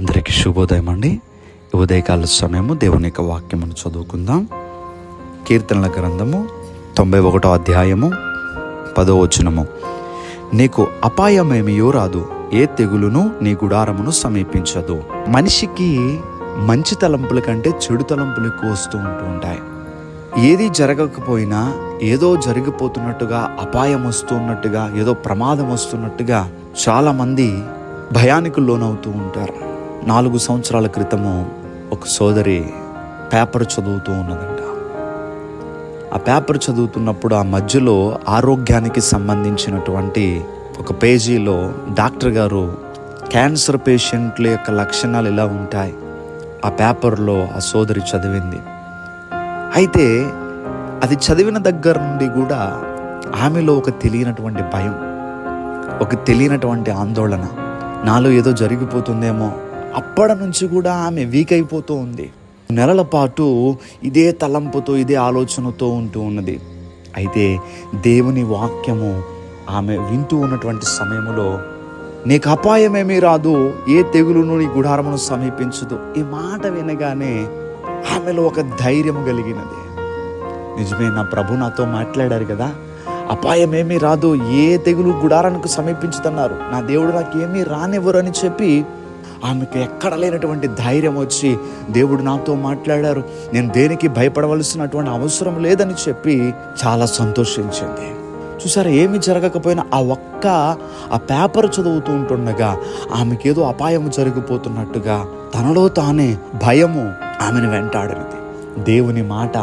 అందరికీ శుభోదయం అండి. ఉదయకాల సమయము దేవుని యొక్క వాక్యమును చదువుకుందాం. కీర్తనల గ్రంథము 91 అధ్యాయము 10వ వచనము. నీకు అపాయమేమియో రాదు, ఏ తెగులును నీ గుడారమును సమీపించదు. మనిషికి మంచి తలంపుల కంటే చెడు తలంపులు ఎక్కువ వస్తూ ఉంటాయి. ఏది జరగకపోయినా ఏదో జరిగిపోతున్నట్టుగా, అపాయం వస్తున్నట్టుగా, ఏదో ప్రమాదం వస్తున్నట్టుగా చాలామంది భయానికి లోనవుతూ ఉంటారు. 4 సంవత్సరాల క్రితము ఒక సోదరి పేపర్ చదువుతూ ఉన్నదంట. ఆ పేపర్ చదువుతున్నప్పుడు ఆ మధ్యలో ఆరోగ్యానికి సంబంధించినటువంటి ఒక పేజీలో డాక్టర్ గారు క్యాన్సర్ పేషెంట్ల యొక్క లక్షణాలు ఇలా ఉంటాయి ఆ పేపర్లో ఆ సోదరి చదివింది. అయితే అది చదివిన దగ్గర నుండి కూడా ఆమెలో ఒక తెలియనటువంటి భయం, ఒక తెలియనటువంటి ఆందోళన, నాలో ఏదో జరిగిపోతుందేమో. అప్పటి నుంచి కూడా ఆమె వీక్ అయిపోతూ ఉంది. నెలల పాటు ఇదే తలంపుతో, ఇదే ఆలోచనతో ఉంటూ ఉన్నది. అయితే దేవుని వాక్యము ఆమె వింటూ ఉన్నటువంటి సమయంలో, నీకు అపాయమేమీ రాదు, ఏ తెగులును నీ గుడారమును సమీపించదు. ఈ మాట వినగానే ఆమెలో ఒక ధైర్యం కలిగినది. నిజమే, నా ప్రభు నాతో మాట్లాడారు కదా, అపాయమేమీ రాదు, ఏ తెగులు గుడారానికి సమీపించదన్నారు. నా దేవుడు నాకు ఏమీ రానివ్వరు అని చెప్పి ఆమెకు ఎక్కడ లేనటువంటి ధైర్యం వచ్చి, దేవుడు నాతో మాట్లాడారు, నేను దేనికి భయపడవలసినటువంటి అవసరం లేదని చెప్పి చాలా సంతోషించింది. చూసారా, ఏమి జరగకపోయినా ఆ పేపర్ చదువుతూ ఉంటుండగా ఆమెకేదో అపాయం జరిగిపోతున్నట్టుగా తనలో తానే భయము ఆమెను వెంటాడినది. దేవుని మాట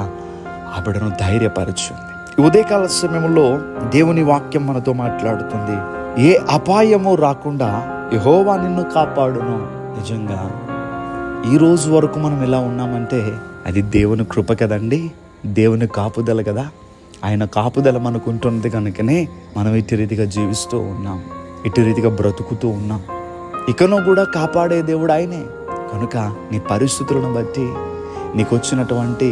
ఆవిడను ధైర్యపరిచింది. ఉదయకాల సమయంలో దేవుని వాక్యం మనతో మాట్లాడుతుంది. ఏ అపాయము రాకుండా యెహోవా నిన్ను కాపాడును. నిజంగా ఈ రోజు వరకు మనం ఎలా ఉన్నామంటే అది దేవుని కృప కదండి, దేవుని కాపుదల కదా. ఆయన కాపుదల మనకు ఉంటున్నది కనుకనే మనం ఇటు రీతిగా జీవిస్తూ ఉన్నాం, ఇటు రీతిగా బ్రతుకుతూ ఉన్నాం. ఇకను కూడా కాపాడే దేవుడు ఆయనే. కనుక నీ పరిస్థితులను బట్టి, నీకు వచ్చినటువంటి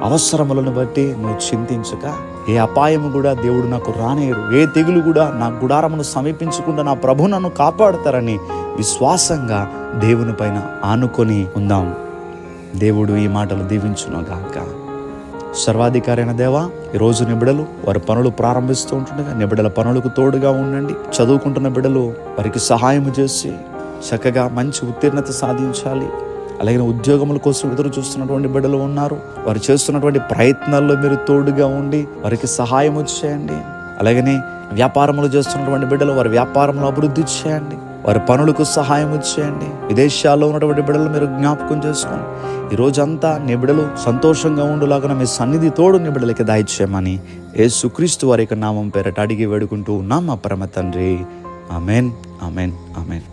అవసరములను బట్టి నువ్వు చింతించక, ఏ అపాయము కూడా దేవుడు నాకు రానేరు, ఏ తెగులు కూడా నా గుడారమును సమీపించకుండా నా ప్రభు నన్ను కాపాడతారని విశ్వాసంగా దేవుని పైన ఆనుకొని ఉందాం. దేవుడు ఈ మాటలు దీవించునుగాక. సర్వాధికారి అయిన దేవా, ఈరోజు నిబిడలు వారి పనులు ప్రారంభిస్తూ ఉంటుండగా నిబిడల పనులకు తోడుగా ఉండండి. చదువుకుంటున్న బిడ్డలు వారికి సహాయం చేసి చక్కగా మంచి ఉత్తీర్ణత సాధించాలి. అలాగే ఉద్యోగముల కోసం ఎదురు చూస్తున్నటువంటి బిడ్డలు ఉన్నారు, వారు చేస్తున్నటువంటి ప్రయత్నాల్లో మీరు తోడుగా ఉండి వారికి సహాయం చేయండి. అలాగనే వ్యాపారములు చేస్తున్నటువంటి బిడ్డలు వారి వ్యాపారంలో అభివృద్ధి చేయండి, వారి పనులకు సహాయం చేయండి. విదేశాల్లో ఉన్నటువంటి బిడ్డలు మీరు జ్ఞాపకం చేసుకోండి. ఈ రోజంతా నీ బిడ్డలు సంతోషంగా ఉండులాగా మీ సన్నిధి తోడు నీ బిడ్డలకి దయచేయమని యేసుక్రీస్తు వారి యొక్క నామం పేరట అడిగి వేడుకుంటూ ఉన్నాం మా పరమ తండ్రి. Amen, amen, amen.